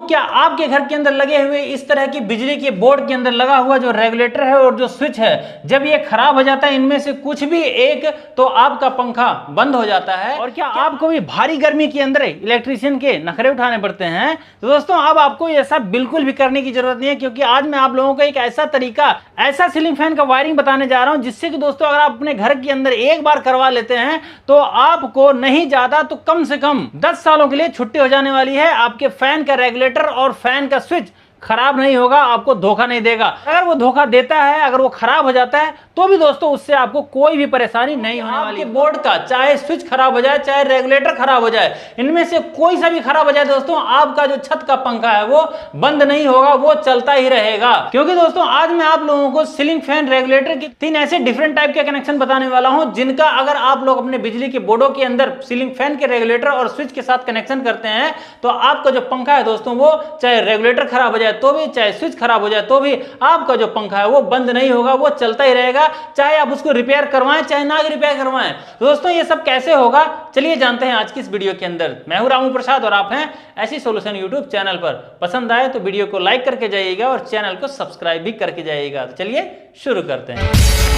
क्या आपके घर के अंदर लगे हुए इस तरह की बिजली के बोर्ड के अंदर लगा हुआ जो रेगुलेटर है और जो स्विच है, जब ये खराब हो जाता है इनमें से कुछ भी एक, तो आपका पंखा बंद हो जाता है? और क्या आपको भी भारी गर्मी के अंदर इलेक्ट्रीशियन के नखरे उठाने पड़ते हैं? तो दोस्तों अब आपको ऐसा बिल्कुल भी करने की जरूरत नहीं है, क्योंकि आज मैं आप लोगों को एक ऐसा तरीका, ऐसा सीलिंग फैन का वायरिंग बताने जा रहा हूं जिससे कि दोस्तों अगर आप अपने घर के अंदर एक बार करवा लेते हैं तो आपको नहीं ज्यादा तो कम से कम 10 सालों के लिए छुट्टी हो जाने वाली है। आपके फैन का रेगुलेटर और फैन का स्विच खराब नहीं होगा, आपको धोखा नहीं देगा। अगर वो धोखा देता है, अगर वो खराब हो जाता है, तो भी दोस्तों उससे आपको कोई भी परेशानी नहीं होने वाली। आपके बोर्ड का चाहे स्विच खराब हो जाए, चाहे रेगुलेटर खराब हो जाए, इनमें से कोई सा भी खराब हो जाए दोस्तों, आपका जो छत का पंखा है वो बंद नहीं होगा, वो चलता ही रहेगा। क्योंकि दोस्तों आज मैं आप लोगों को सीलिंग फैन रेगुलेटर के 3 ऐसे डिफरेंट टाइप के कनेक्शन बताने वाला हूं, जिनका अगर आप लोग अपने बिजली के बोर्डों के अंदर सीलिंग फैन के रेगुलेटर और स्विच के साथ कनेक्शन करते हैं, तो आपका जो पंखा है दोस्तों, वो चाहे रेगुलेटर खराब हो जाए तो भी, चाहे स्विच खराब हो जाए तो भी, आपका जो पंखा है वो बंद नहीं होगा, वो चलता ही रहेगा, चाहे आप उसको रिपेयर करवाएं चाहे ना रिपेयर करवाएं। तो दोस्तों ये सब कैसे होगा, चलिए जानते हैं आज की इस वीडियो के अंदर। मैं हूं रामू प्रसाद और आप हैं ऐसी सॉल्यूशन यूट्यूब चैनल पर। पसंद आए तो वीडियो को लाइक करके जाइएगा और चैनल को सब्सक्राइब भी करके जाइएगा। तो चलिए शुरू करते हैं।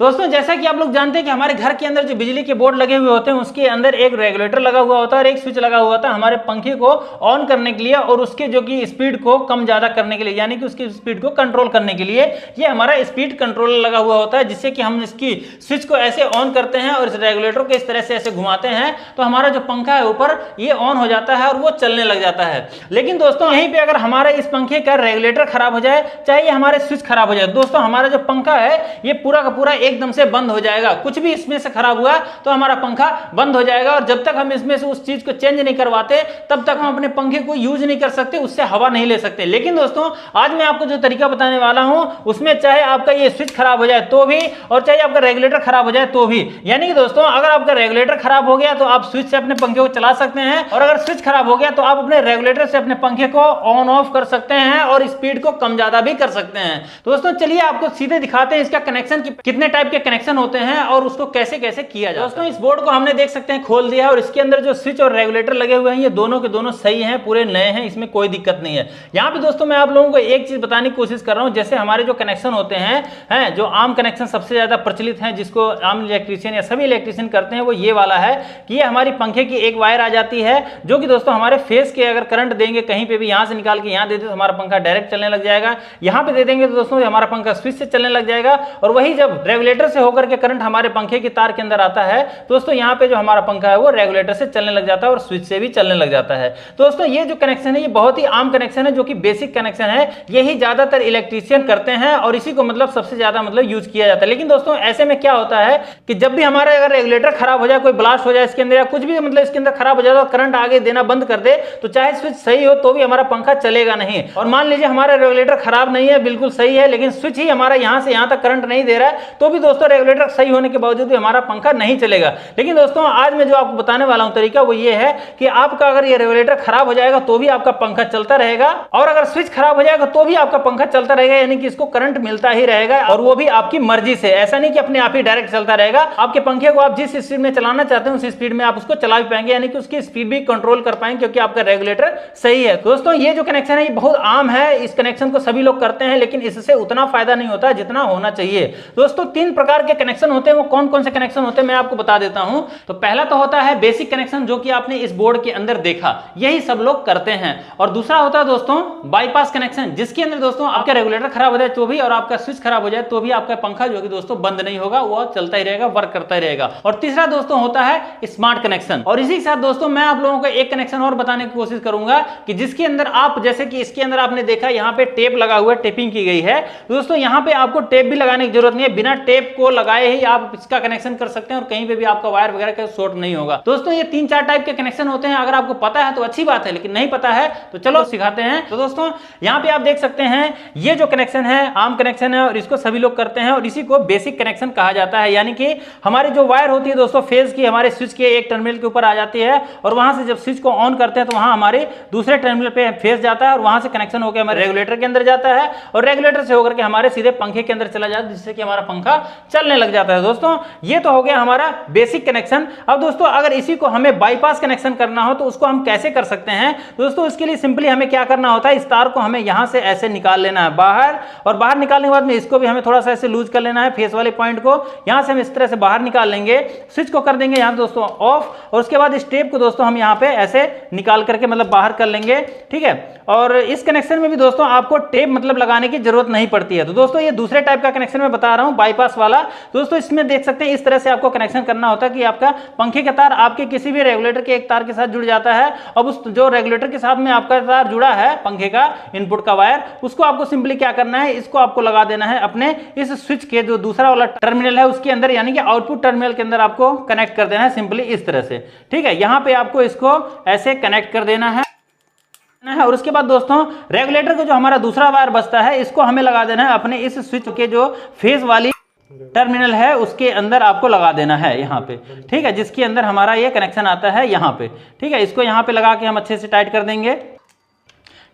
दोस्तों जैसा कि आप लोग जानते हैं कि हमारे घर के अंदर जो बिजली के बोर्ड लगे हुए होते हैं उसके अंदर एक रेगुलेटर लगा हुआ होता है और एक स्विच लगा हुआ होता है हमारे पंखे को ऑन करने के लिए और उसके जो कि स्पीड को कम ज्यादा करने के लिए, यानी कि उसकी स्पीड को कंट्रोल करने के लिए ये हमारा स्पीड कंट्रोलर लगा हुआ होता है, जिससे कि हम इसकी स्विच को ऐसे ऑन करते हैं और इस रेगुलेटर को इस तरह से ऐसे घुमाते हैं तो हमारा जो पंखा है ऊपर ये ऑन हो जाता है और वो चलने लग जाता है। लेकिन दोस्तों यहीं पर अगर हमारा इस पंखे का रेगुलेटर खराब हो जाए, चाहे हमारे स्विच खराब हो जाए, दोस्तों हमारा जो पंखा है ये पूरा का पूरा एकदम से बंद हो जाएगा। कुछ भी इसमें से खराब हुआ तो हमारा पंखा बंद हो जाएगा और जब तक हम इसमें से उस चीज को चेंज नहीं करवाते तब तक हम अपने पंखे को यूज नहीं कर सकते, उससे हवा नहीं ले सकते। लेकिन दोस्तों आज मैं आपको जो तरीका बताने वाला हूं उसमें चाहे आपका ये स्विच खराब हो जाए तो भी और चाहे आपका रेगुलेटर खराब हो जाए तो भी, यानी कि दोस्तों अगर आपका रेगुलेटर खराब हो गया तो आप स्विच से अपने पंखे को चला सकते हैं और अगर स्विच खराब हो गया तो आप अपने रेगुलेटर से अपने पंखे को ऑन ऑफ कर सकते हैं और स्पीड को कम ज्यादा भी कर सकते हैं। दोस्तों चलिए आपको सीधे दिखाते हैं इसका कनेक्शन कितने टाइप के कनेक्शन होते हैं और उसको कैसे कैसे किया जाता है। दोस्तों इस बोर्ड को हमने देख सकते हैं खोल दिया और इसके अंदर जो स्विच और रेगुलेटर लगे हुए हैं ये दोनों के दोनों सही हैं, पूरे नए हैं, इसमें कोई दिक्कत नहीं है। यहाँ पे दोस्तों मैं आप लोगों को एक चीज बताने की कोशिश कर रहा हूँ, जैसे हमारे जो कनेक्शन होते हैं जो आम कनेक्शन सबसे ज्यादा प्रचलित है, जिसको आम इलेक्ट्रीशियन या सभी इलेक्ट्रीशियन करते हैं, वो ये वाला है कि ये हमारी पंखे की एक वायर आ जाती है जो कि दोस्तों हमारे फेस के अगर करंट देंगे कहीं पे भी, यहाँ से निकाल के यहाँ दे दे तो हमारा पंखा डायरेक्ट चलने लग जाएगा, यहाँ पे दे देंगे तो दोस्तों हमारा पंखा स्विच से चलने लग जाएगा और वही जब रेगुलेटर से होकर के करंट हमारे पंखे की तार के अंदर आता है दोस्तों यहाँ पे जो हमारा पंखा है वो रेगुलेटर से चलने लग जाता है और स्विच से भी चलने लग जाता है। दोस्तों ये जो कनेक्शन है ये बहुत ही आम कनेक्शन है, जो कि बेसिक कनेक्शन है, यही ज्यादातर इलेक्ट्रीशियन करते हैं और इसी को मतलब सबसे ज्यादा मतलब यूज किया जाता है। लेकिन दोस्तों ऐसे में क्या होता है कि जब भी हमारा अगर रेगुलेटर खराब हो जाए, कोई ब्लास्ट हो जाए इसके अंदर या कुछ भी मतलब इसके अंदर खराब हो जाए तो करंट आगे देना बंद कर दे तो चाहे स्विच सही हो तो भी हमारा पंखा चलेगा नहीं। और मान लीजिए हमारा रेगुलेटर खराब नहीं है, बिल्कुल सही है, लेकिन स्विच ही हमारा यहां से यहां तक करंट नहीं दे रहा है तो भी दोस्तों रेगुलेटर सही होने के बावजूद भी हमारा पंखा नहीं चलेगा। लेकिन दोस्तों आज मैं जो आपको बताने वाला हूं तरीका वो ये है कि आपका अगर ये रेगुलेटर खराब हो जाएगा तो भी आपका पंखा चलता रहेगा और अगर स्विच खराब हो जाएगा तो भी आपका पंखा चलता रहेगा, यानी कि इसको करंट मिलता ही रहेगा और वो भी आपकी मर्जी से। ऐसा नहीं कि अपने आप ही डायरेक्ट चलता रहेगा, आपके पंखे को आप जिस स्पीड में चलाना चाहते हैं उस स्पीड में आप उसको चला भी पाएंगे, यानी कि उसकी स्पीड भी कंट्रोल कर पाएंगे क्योंकि आपका रेगुलेटर सही है। दोस्तों ये जो कनेक्शन है ये बहुत आम है, इस कनेक्शन को सभी लोग करते हैं, लेकिन इससे उतना फायदा नहीं होता जितना होना चाहिए। दोस्तों 3 प्रकार के कनेक्शन होते हैं, वो कौन कौन से कनेक्शन होते हैं मैं आपको बता देता हूं। तो पहला तो होता है बेसिक कनेक्शन, जो कि आपने इस बोर्ड के अंदर देखा, यही सब लोग करते हैं। और दूसरा होता है दोस्तों बाईपास कनेक्शन, जिसके अंदर दोस्तों आपका रेगुलेटर खराब हो जाए तो भी और आपका स्विच खराब हो जाए तो भी आपका पंखा जो कि दोस्तों बंद नहीं होगा, वो चलता ही रहेगा, वर्क करता ही रहेगा। और तीसरा दोस्तों होता है स्मार्ट कनेक्शन। और इसी के साथ दोस्तों मैं आप लोगों को एक कनेक्शन और बताने की कोशिश करूंगा कि जिसके अंदर आप, जैसे कि इसके अंदर आपने देखा यहाँ पे टेप लगा हुआ है, टेपिंग की गई है। दोस्तों यहाँ पे आपको टेप भी लगाने की जरूरत नहीं है, बिना टेप को लगाए ही आप इसका कनेक्शन कर सकते हैं और कहीं पे भी आपका वायर वगैरह का शॉर्ट नहीं होगा। दोस्तों ये 3-4 टाइप के कनेक्शन होते हैं, अगर आपको पता है तो अच्छी बात है, लेकिन नहीं पता है तो चलो सिखाते हैं। तो दोस्तों यहाँ पे आप देख सकते हैं ये जो कनेक्शन है आम कनेक्शन है और इसको सभी लोग करते हैं और इसी को बेसिक कनेक्शन कहा जाता है। यानी कि हमारी जो वायर होती है दोस्तों फेज की, हमारे स्विच के एक टर्मिनल के ऊपर आ जाती है और वहां से जब स्विच को ऑन करते हैं तो वहां हमारे दूसरे टर्मिनल पे फेज जाता है और वहां से कनेक्शन होकर हमारे रेगुलेटर के अंदर जाता है और रेगुलेटर से होकर के हमारे सीधे पंखे के अंदर चला जाता है, जिससे कि हमारा पंखा चलने लग जाता है। दोस्तों ये तो हो गया हमारा बेसिक कनेक्शन। अब दोस्तों अगर इसी को हमें बाईपास कनेक्शन करना हो तो उसको हम कैसे कर सकते हैं? दोस्तों इसके लिए सिंपली हमें क्या करना होता है, इस तार को हमें यहां से ऐसे निकाल लेना है बाहर, और बाहर निकालने के बाद में इसको भी हमें थोड़ा सा ऐसे लूज कर लेना है, फेस वाले पॉइंट को यहां से हम इस तरह से बाहर निकाल लेंगे, स्विच को कर देंगे यहां दोस्तों ऑफ, और उसके बाद इस टेप को दोस्तों हम यहां पे ऐसे निकाल करके मतलब बाहर कर लेंगे, ठीक है। और इस कनेक्शन में भी दोस्तों आपको टेप मतलब लगाने की जरूरत नहीं पड़ती है। तो दोस्तों ये दूसरे टाइप का कनेक्शन मैं बता रहा हूं, बाईपास वाला। दोस्तों इसमें देख सकते हैं इस तरह से आपको कनेक्शन करना होता है कि आपका पंखे का तार आपके किसी भी रेगुलेटर के एक तार के साथ जुड़ जाता है। अब उस जो रेगुलेटर के साथ में आपका तार जुड़ा है पंखे का इनपुट का वायर, उसको आपको सिंपली क्या करना है, इसको आपको लगा देना है अपने इस स्विच के जो दूसरा वाला टर्मिनल है उसके अंदर, यानी कि आउटपुट टर्मिनल के अंदर आपको कनेक्ट कर देना है सिंपली इस तरह से, ठीक है। यहां पे आपको इसको ऐसे कनेक्ट कर देना है, और उसके बाद दोस्तों रेगुलेटर का जो हमारा दूसरा वायर बचता है इसको हमें लगा देना है अपने इस स्विच के जो फेज वाली टर्मिनल है उसके अंदर आपको लगा देना है यहाँ पे, ठीक है, जिसके अंदर हमारा ये कनेक्शन आता है यहाँ पे, ठीक है। इसको यहाँ पे लगा के हम अच्छे से टाइट कर देंगे,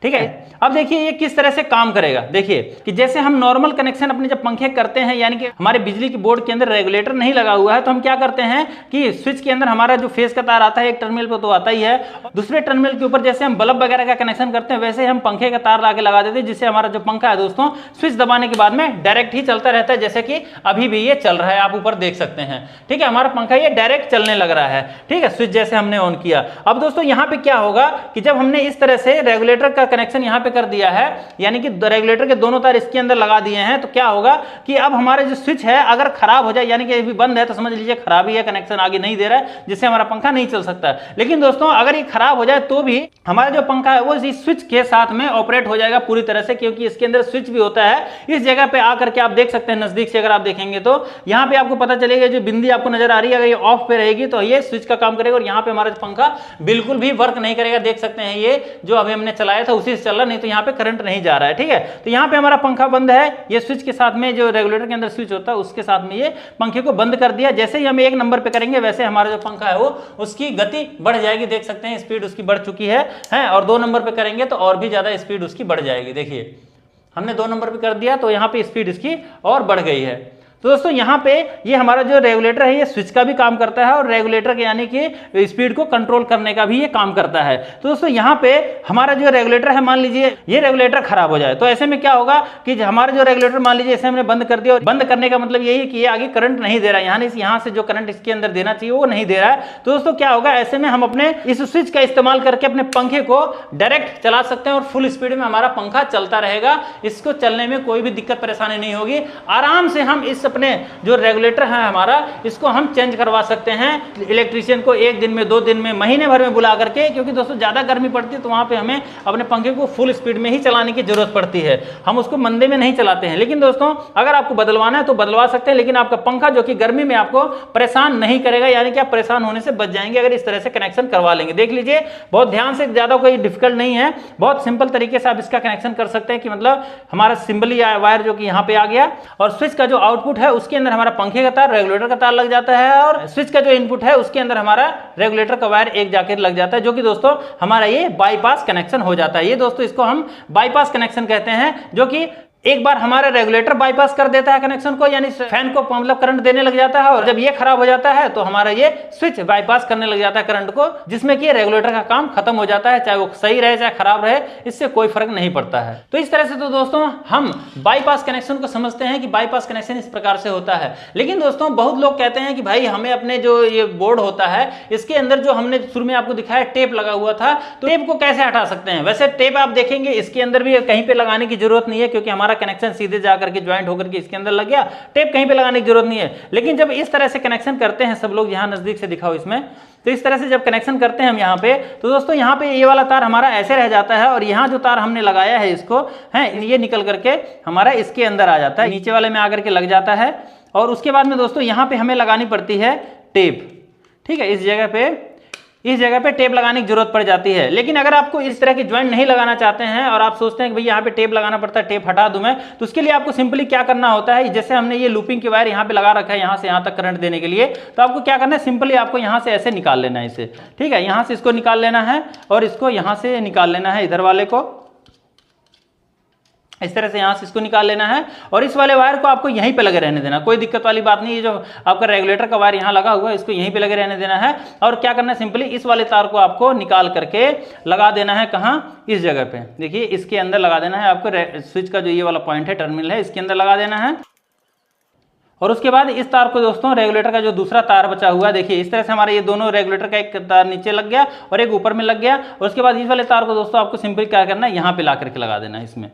ठीक है। अब देखिए ये किस तरह से काम करेगा। देखिए कि जैसे हम नॉर्मल कनेक्शन अपने जब पंखे करते हैं, यानी कि हमारे बिजली की बोर्ड के अंदर रेगुलेटर नहीं लगा हुआ है, तो हम क्या करते हैं कि स्विच के अंदर हमारा जो फेस का तार आता है एक टर्मिनल पे तो आता ही है, दूसरे टर्मिनल के ऊपर जैसे हम बल्ब वगैरह का कनेक्शन करते हैं वैसे हम पंखे का तार लाके लगा देते हैं, जिससे हमारा जो पंखा है दोस्तों स्विच दबाने के बाद में डायरेक्ट ही चलता रहता है, जैसे कि अभी भी ये चल रहा है, आप ऊपर देख सकते हैं, ठीक है। हमारा पंखा ये डायरेक्ट चलने लग रहा है, ठीक है, स्विच जैसे हमने ऑन किया। अब दोस्तों यहाँ पे क्या होगा कि जब हमने इस तरह से रेगुलेटर का कनेक्शन यहाँ पे कर दिया है, यानी कि रेगुलेटर के दोनों तार इसके अंदर लगा दिए हैं, तो क्या होगा कि अब हमारा जो स्विच है अगर खराब हो जाए, यानी कि अभी बंद है तो समझ लीजिए खराबी है, कनेक्शन आगे नहीं दे रहा है, जिससे हमारा पंखा नहीं चल सकता। लेकिन दोस्तों अगर ये खराब हो जाए तो भी हमारा जो पंखा है वो इस स्विच के साथ में ऑपरेट हो जाएगा पूरी तरह से, क्योंकि इसके अंदर स्विच भी होता है। इस जगह पे आकर के आप देख सकते हैं, नजदीक से अगर आप देखेंगे तो यहाँ पे आपको पता चलेगा, जो बिंदी आपको नजर आ रही है अगर ये ऑफ पे रहेगी तो ये स्विच का काम करेगा, और यहाँ पे हमारा पंखा बिल्कुल भी वर्क नहीं करेगा। देख सकते हैं ये जो अभी हमने चलाया था उसी से चल रहा, नहीं तो यहाँ पे करंट नहीं जा रहा है, ठीक है। तो यहाँ पे हमारा पंखा बंद है, ये स्विच के साथ में जो रेगुलेटर के अंदर स्विच होता है उसके साथ में ये पंखे को बंद कर दिया। जैसे ही हम एक नंबर पे करेंगे वैसे हमारा जो पंखा है वो उसकी गति बढ़ जाएगी, देख सकते हैं स्पीड उसकी बढ़ चुकी है, और 2 नंबर पे करेंगे तो और भी ज्यादा स्पीड उसकी बढ़ जाएगी। देखिए हमने 2 नंबर पे कर दिया तो यहाँ पे स्पीड इसकी और बढ़ गई है। तो दोस्तों यहाँ पे ये हमारा जो रेगुलेटर है ये स्विच का भी काम करता है, और रेगुलेटर के यानी कि स्पीड को कंट्रोल करने का भी ये काम करता है। तो दोस्तों यहाँ पे हमारा जो रेगुलेटर है, मान लीजिए ये रेगुलेटर खराब हो जाए तो ऐसे में क्या होगा कि हमारा जो रेगुलेटर मान लीजिए इसे हमने बंद कर दिया, और बंद करने का मतलब यही है कि ये आगे करंट नहीं दे रहा है, यहाँ से जो करंट इसके अंदर देना चाहिए वो नहीं दे रहा है। तो दोस्तों क्या होगा, ऐसे में हम अपने इस स्विच का इस्तेमाल करके अपने पंखे को डायरेक्ट चला सकते हैं, और फुल स्पीड में हमारा पंखा चलता रहेगा, इसको चलने में कोई भी दिक्कत परेशानी नहीं होगी। आराम से हम इस अपने जो रेगुलेटर है हमारा इसको हम चेंज करवा सकते हैं इलेक्ट्रीशियन को 1 दिन में, 2 दिन में, महीने भर में बुला करके, क्योंकि दोस्तों ज्यादा गर्मी पड़ती है तो वहां पे हमें अपने पंखे को फुल स्पीड में ही चलाने की जरूरत पड़ती है, हम उसको मंदे में नहीं चलाते हैं। लेकिन दोस्तों अगर आपको बदलवाना है तो बदलवा सकते हैं, लेकिन आपका पंखा जो कि गर्मी में आपको परेशान नहीं करेगा, यानी कि आप परेशान होने से बच जाएंगे अगर इस तरह से कनेक्शन करवा लेंगे। देख लीजिए बहुत ध्यान से, ज्यादा कोई डिफिकल्ट नहीं है, बहुत सिंपल तरीके से आप इसका कनेक्शन कर सकते हैं कि मतलब हमारा सिंपली वायर जो कि यहाँ पे आ गया, और स्विच का जो आउटपुट है उसके अंदर हमारा पंखे का तार, रेगुलेटर का तार लग जाता है, और स्विच का जो इनपुट है उसके अंदर हमारा रेगुलेटर का वायर एक जाकर लग जाता है, जो कि दोस्तों हमारा ये बाईपास कनेक्शन हो जाता है। ये दोस्तों इसको हम बाईपास कनेक्शन कहते हैं, जो कि एक बार हमारा रेगुलेटर बाईपास कर देता है कनेक्शन को, यानी फैन को मतलब करंट देने लग जाता है, और जब ये खराब हो जाता है तो हमारा ये स्विच बाईपास करने लग जाता है करंट को, जिसमें कि रेगुलेटर का काम खत्म हो जाता है, चाहे वो सही रहे चाहे खराब रहे, इससे कोई फर्क नहीं पड़ता है। तो इस तरह से तो दोस्तों हम बाईपास कनेक्शन को समझते हैं कि बाईपास कनेक्शन इस प्रकार से होता है। लेकिन दोस्तों बहुत लोग कहते हैं कि भाई हमें अपने जो ये बोर्ड होता है इसके अंदर जो हमने शुरू में आपको दिखाया टेप लगा हुआ था, तो टेप को कैसे हटा सकते हैं? वैसे टेप आप देखेंगे इसके अंदर भी कहीं पे लगाने की जरूरत नहीं है, क्योंकि हमारा कनेक्शन सीधे जाकर के ज्वाइंट होकर के इसके अंदर लग गया, टेप कहीं पे लगाने की जरूरत नहीं है। लेकिन जब इस तरह से कनेक्शन करते हैं, सब लोग यहां नजदीक से दिखाओ इसमें, तो इस तरह से जब कनेक्शन करते हैं हम यहाँ पे, तो दोस्तों यहाँ पे ये वाला तार हमारा ऐसे रह जाता है, और यहाँ जो तार हमने लगाया है इसको है ये निकल करके हमारा इसके अंदर आ जाता है, नीचे वाले में आकर के लग जाता है, और उसके बाद में दोस्तों यहाँ पे हमें लगानी पड़ती है टेप, ठीक है। इस जगह पे टेप लगाने की जरूरत पड़ जाती है। लेकिन अगर आपको इस तरह की ज्वाइंट नहीं लगाना चाहते हैं और आप सोचते हैं कि भाई यहाँ पे टेप लगाना पड़ता है, टेप हटा दूं मैं, तो उसके लिए आपको सिंपली क्या करना होता है, जैसे हमने ये लूपिंग की वायर यहाँ पे लगा रखा है यहाँ से यहाँ तक करंट देने के लिए, तो आपको क्या करना है, सिंपली आपको यहाँ से ऐसे निकाल लेना है इसे, ठीक है। यहाँ से इसको निकाल लेना है और इसको यहाँ से निकाल लेना है इधर वाले को, इस तरह से यहाँ से इसको निकाल लेना है और इस वाले वायर को आपको यहीं पे लगे रहने देना, कोई दिक्कत वाली बात नहीं है। जो आपका रेगुलेटर का वायर यहाँ लगा हुआ है इसको यहीं पे लगे रहने देना है। और क्या करना है, सिंपली इस वाले तार को आपको निकाल करके लगा देना है, कहाँ, इस जगह पे देखिए इसके अंदर लगा देना है आपको। स्विच का जो ये वाला पॉइंट है, टर्मिनल है, इसके अंदर लगा देना है। और उसके बाद इस तार को दोस्तों रेगुलेटर का जो दूसरा तार बचा हुआ है, देखिए इस तरह से हमारे ये दोनों रेगुलेटर का एक तार नीचे लग गया और एक ऊपर में लग गया। और उसके बाद इस वाले तार को दोस्तों आपको सिंपली क्या करना है, यहाँ पे ला करके लगा देना है इसमें,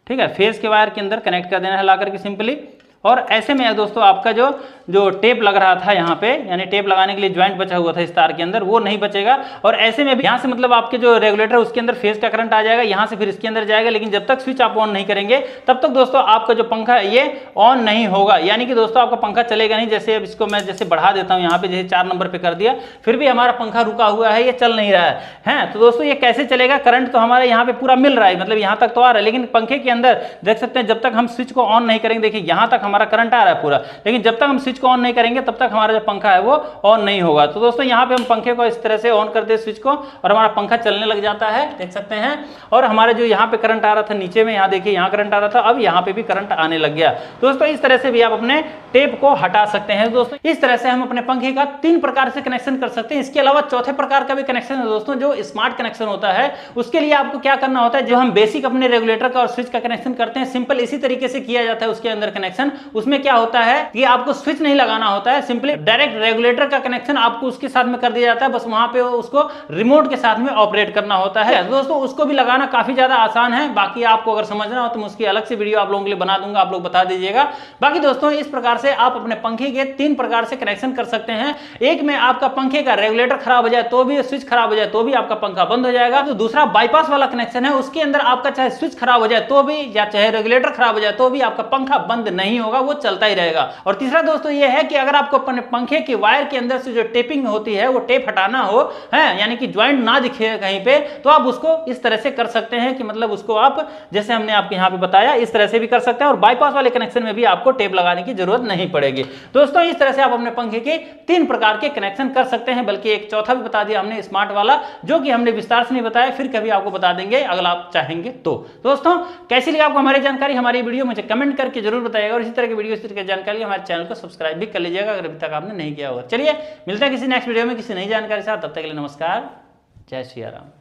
ठीक है, फेस के वायर के अंदर कनेक्ट कर देना है ला करके सिंपली। और ऐसे में दोस्तों आपका जो टेप लग रहा था यहाँ पे, यानी टेप लगाने के लिए ज्वाइंट बचा हुआ था इस तार के अंदर, वो नहीं बचेगा। और ऐसे में भी यहाँ से मतलब आपके जो रेगुलेटर उसके अंदर फेस का करंट आ जाएगा, यहाँ से फिर इसके अंदर जाएगा, लेकिन जब तक स्विच आप ऑन नहीं करेंगे तब तक दोस्तों आपका जो पंखा है ये ऑन नहीं होगा, यानी कि दोस्तों आपका पंखा चलेगा नहीं। जैसे अब इसको मैं जैसे बढ़ा देता हूँ यहाँ पे, जैसे 4 नंबर पे कर दिया, फिर भी हमारा पंखा रुका हुआ है, ये चल नहीं रहा है। तो दोस्तों ये कैसे चलेगा, करंट तो हमारे यहाँ पे पूरा मिल रहा है, मतलब यहाँ तक तो आ रहा है, लेकिन पंखे के अंदर देख सकते हैं जब तक हम स्विच को ऑन नहीं करेंगे, देखिए यहाँ तक हमारा करंट आ रहा है पूरा, लेकिन जब तक हम स्विच को ऑन नहीं करेंगे तब तक हमारा जो पंखा है वो ऑन नहीं होगा। तो दोस्तों यहाँ पे हम पंखे को इस तरह से ऑन करते हैं स्विच को और हमारा पंखा चलने लग जाता है, देख सकते हैं। और हमारे जो यहाँ पे करंट आ रहा था नीचे में, यहाँ देखिए यहाँ करंट आ रहा था, अब यहाँ पे भी करंट आने लग गया। दोस्तों इस तरह से भी आप अपने टेप को हटा सकते हैं। दोस्तों इस तरह से हम अपने पंखे का 3 प्रकार से कनेक्शन कर सकते हैं। इसके अलावा चौथे प्रकार का भी कनेक्शन है दोस्तों, जो स्मार्ट कनेक्शन होता है। उसके लिए आपको क्या करना होता है, जो हम बेसिक अपने रेगुलेटर का और स्विच का कनेक्शन करते हैं, सिंपल इसी तरीके से किया जाता है उसके अंदर कनेक्शन। उसमें क्या होता है कि आपको स्विच नहीं लगाना होता है, सिंपली डायरेक्ट रेगुलेटर का कनेक्शन आपको उसके साथ में कर दिया जाता है, बस वहां पे उसको रिमोट के साथ में ऑपरेट करना होता है। दोस्तों उसको भी लगाना काफी ज्यादा आसान है, बाकी आपको अगर समझना हो तो मैं उसकी अलग से वीडियो आप लोगों के लिए बना दूंगा, आप लोग बता दीजिएगा। बाकी दोस्तों इस प्रकार से आप अपने पंखे के 3 प्रकार से कनेक्शन कर सकते हैं। एक में आपका पंखे का रेगुलेटर खराब हो जाए तो भी, स्विच खराब हो जाए तो भी आपका पंखा बंद हो जाएगा। तो दूसरा बाईपास वाला कनेक्शन है, उसके अंदर आपका चाहे स्विच खराब हो जाए तो भी या चाहे रेगुलेटर खराब हो जाए तो भी आपका पंखा बंद नहीं होगा, वो चलता ही रहेगा। और तीसरा दोस्तों ये है कि अगर आपको अपने पंखे के वायर के अंदर से जो टेपिंग होती है वो टेप हटाना हो है, यानी कि ज्वाइंट ना दिखे कहीं पे, तो आप उसको इस तरह से कर सकते हैं कि मतलब उसको आप जैसे हमने आपको यहाँ पे बताया इस तरह से भी कर सकते हैं। और बाईपास वाले कनेक्शन में भी आपको टेप लगाने की जरूरत नहीं पड़ेगी। दोस्तों इस तरह से आप अपने पंखे के 3 प्रकार के कनेक्शन कर सकते हैं, बल्कि एक चौथा भी बता दिया हमने स्मार्ट वाला, जो कि हमने विस्तार से नहीं बताया, फिर कभी आपको बता देंगे अगर आप चाहेंगे तो। दोस्तों कैसी लगी आपको हमारी जानकारी, हमारी वीडियो मुझे कमेंट करके जरूर बताइएगा। और इसी तरह की वीडियो, इसी तरह की जानकारी हमारे चैनल को सब्सक्राइब भी कर लीजिएगा अगर अभी तक आपने नहीं किया होगा। चलिए मिलते हैं किसी नेक्स्ट वीडियो में किसी नई जानकारी के साथ, तब तक के लिए नमस्कार, जय श्री राम।